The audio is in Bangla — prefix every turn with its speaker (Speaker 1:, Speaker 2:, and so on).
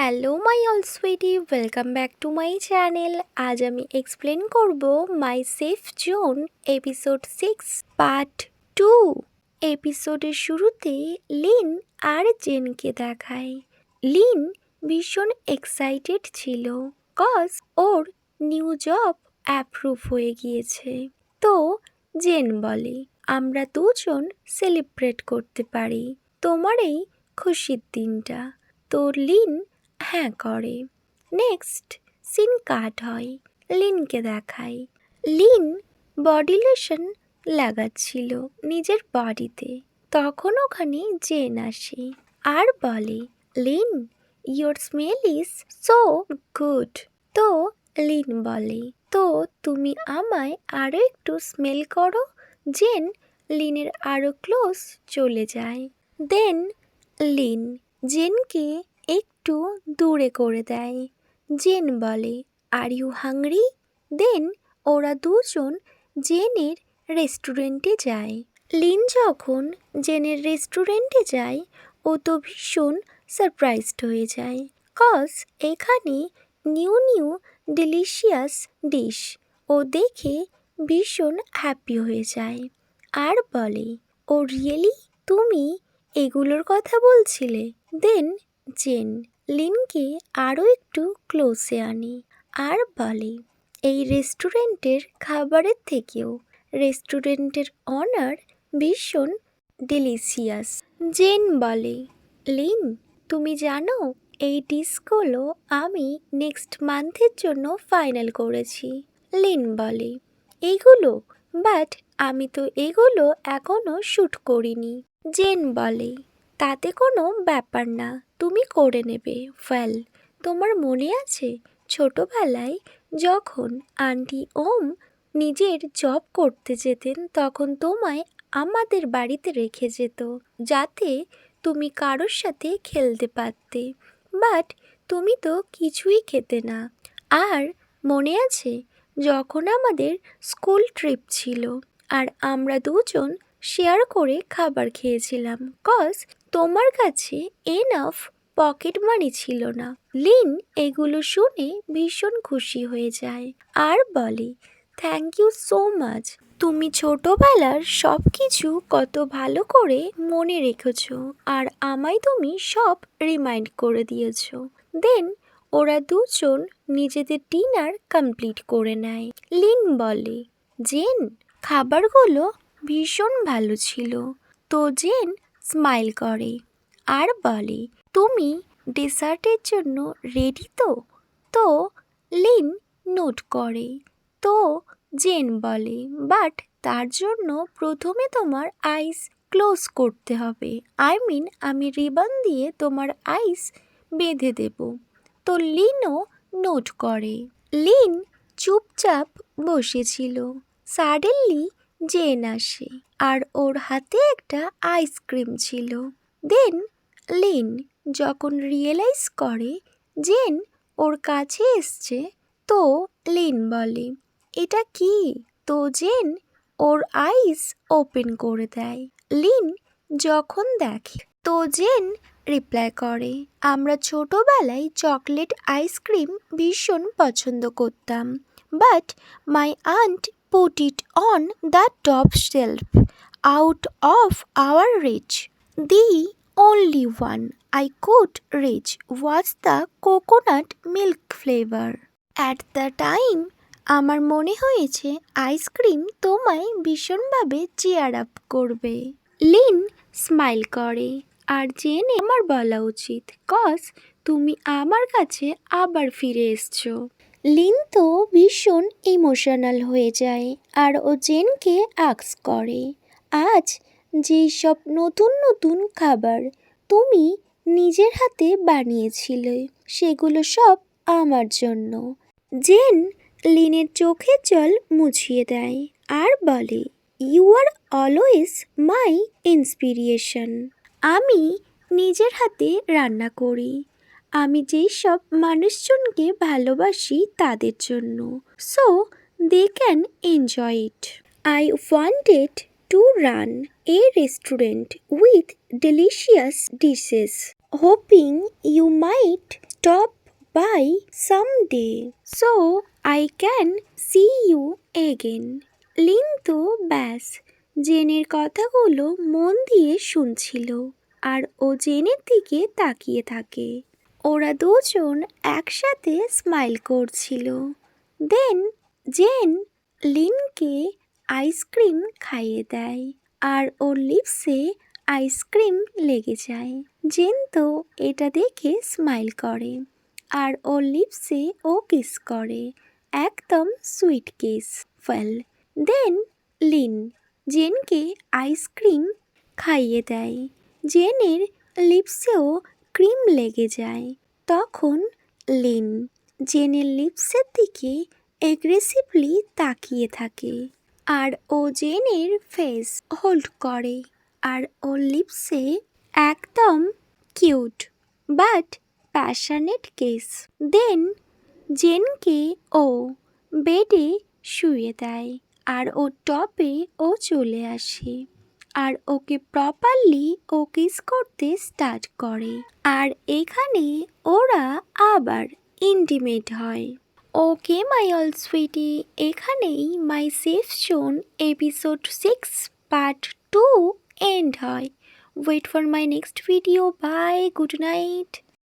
Speaker 1: Hello my all sweetie, welcome back to my channel. আজ আমি এক্সপ্লেন করব my safe zone episode 6 part 2। এপিসোডের শুরুতে লিন আর জেনকে দেখায়। লিন ভীষণ এক্সাইটেড ছিল কজ ওর নিউ জব অ্যাপ্রুভ হয়ে গিয়েছে। তো জেন বলে, আমরা দুজন সেলিব্রেট করতে পারি তোমার এই খুশির দিনটা। তো লিন হ্যাঁ করে। নেক্সট সিন কাট হয়, লিনকে দেখায়। লিন বডি লোশন লাগাচ্ছিল নিজের বডিতে। তখন ওখানে জেন আসে আর বলে, Lin your smell is so good. তো লিন বলে, তো তুমি আমায় আরও একটু স্মেল করো। জেন লিনের আরও ক্লোজ চলে যায়। দেন লিন জেনকে একটু দূরে করে দেয়। জেন বলে, আর ইউ হাংরি? দেন ওরা দুজন জেনের রেস্টুরেন্টে যায়। লিন যখন জেনের রেস্টুরেন্টে যায় ও তো ভীষণ সারপ্রাইজড হয়ে যায় কজ এখানে নিউ নিউ ডিলিশিয়াস ডিশ ও দেখে ভীষণ হ্যাপি হয়ে যায় আর বলে, ও রিয়েলি তুমি এগুলোর কথা বলছিলে? দেন জেন লিনকে আরও একটু ক্লোজে আনে আর বলে, এই রেস্টুরেন্টের খাবারের থেকেও রেস্টুরেন্টের অনার ভীষণ ডেলিশিয়াস। জেন বলে, লিন তুমি জানো এই ডিশগুলো আমি নেক্সট মান্থের জন্য ফাইনাল করেছি। লিন বলে, এইগুলো? বাট আমি তো এগুলো এখনও শ্যুট করিনি। জেন বলে, তাতে কোনো ব্যাপার না, তুমি করে নেবে। ওয়েল, তোমার মনে আছে ছোটবেলায় যখন আন্টি ওম নিজের জব করতে যেতেন তখন তোমায় আমাদের বাড়িতে রেখে যেত যাতে তুমি কারোর সাথে খেলতে পারতে, বাট তুমি তো কিছুই খেতে না। আর মনে আছে যখন আমাদের স্কুল ট্রিপ ছিল আর আমরা দুজন শেয়ার করে খাবার খেয়েছিলাম কজ তোমার কাছে এনাফ পকেট মানি ছিল না। লিন এগুলো শুনে ভীষণ খুশি হয়ে যায় আর বলে, থ্যাংক ইউ সো মাচ, তুমি ছোটবেলার সব কিছু কত ভালো করে মনে রেখেছো আর আমায় তুমি সব রিমাইন্ড করে দিয়েছো। দেন ওরা দুজন নিজেদের ডিনার কমপ্লিট করে নেয়। লিন বলে, জেন খাবারগুলো ভীষণ ভালো ছিল। তো জেন স্মাইল করে আর বলে, তুমি ডেসার্টের জন্য রেডি তো? তো লিন নোট করে। তো জেন বলে, বাট তার জন্য প্রথমে তোমার আইস ক্লোজ করতে হবে। আমি রিবন দিয়ে তোমার আইস বেঁধে দেব। তো লিনও নোট করে। লিন চুপচাপ বসেছিল। সাডেনলি জেন আসে আর ওর হাতে একটা আইসক্রিম ছিল। দেন লিন যখন রিয়েলাইজ করে জেন ওর কাছে এসছে, তো লিন বলে, এটা কি? তো জেন ওর আইস ওপেন করে দেয়। লিন যখন দেখে তো জেন রিপ্লাই করে, আমরা ছোটবেলায় চকলেট আইসক্রিম ভীষণ পছন্দ করতাম, but my aunt put it on the top shelf out of our reach. The only one I could reach was the coconut milk flavor. At the time, আমার মনে হয়েছে আইসক্রিম তোমায় ভীষণভাবে চিয়ার আপ করবে। লিন স্মাইল করে আর জেনে আমার বলা উচিত কজ তুমি আমার কাছে আবার ফিরে এসছো। লিন তো ভীষণ ইমোশনাল হয়ে যায় আর ও জেনকে আস্ক করে, আজ যেই সব নতুন নতুন খাবার তুমি নিজের হাতে বানিয়েছিলে সেগুলো সব আমার জন্য। জেন লিনের চোখের জল মুছিয়ে দেয় আর বলে, you are always my inspiration. আমি নিজের হাতে রান্না করি আমি যেই সব মানুষজনকে ভালোবাসি তাদের জন্য, so they can enjoy it. I wanted to run a restaurant with delicious dishes, hoping you might stop by someday so I can see you again. Lin তো ব্যাস জেনের কথাগুলো মন দিয়ে শুনছিল আর ও জেনের দিকে তাকিয়ে থাকে। ওরা দুজন একসাথে স্মাইল করছিল। দেন জেন লিনকে আইসক্রিম খাইয়ে দেয় আর ওর লিপসে আইসক্রিম লেগে যায়। জেন তো এটা দেখে স্মাইল করে আর ওর লিপসে ও কিস করে, একদম sweet kiss. Well then Lin জেনকে আইসক্রিম খাইয়ে দেয়। জেনের লিপসেও ক্রিম লেগে যায়। তখন লিন জেনের লিপসের দিকে এগ্রেসিভলি তাকিয়ে থাকে আর ও জেনের ফেস হোল্ড করে আর ওর লিপসে একদম কিউট বাট প্যাশনেট কিস। দেন জেনকে ও বেডে শুয়ে দেয় আর ওর টপে ও চলে আসে আর ওকে প্রপারলি ও কিস করতে স্টার্ট করে আর এখানে ওরা আবার ইন্টিমেট হয়। ওকে মাই অল সুইটি, এখানেই my safe zone episode 6 part 2 end হয়। Wait for my next video. Bye, good night.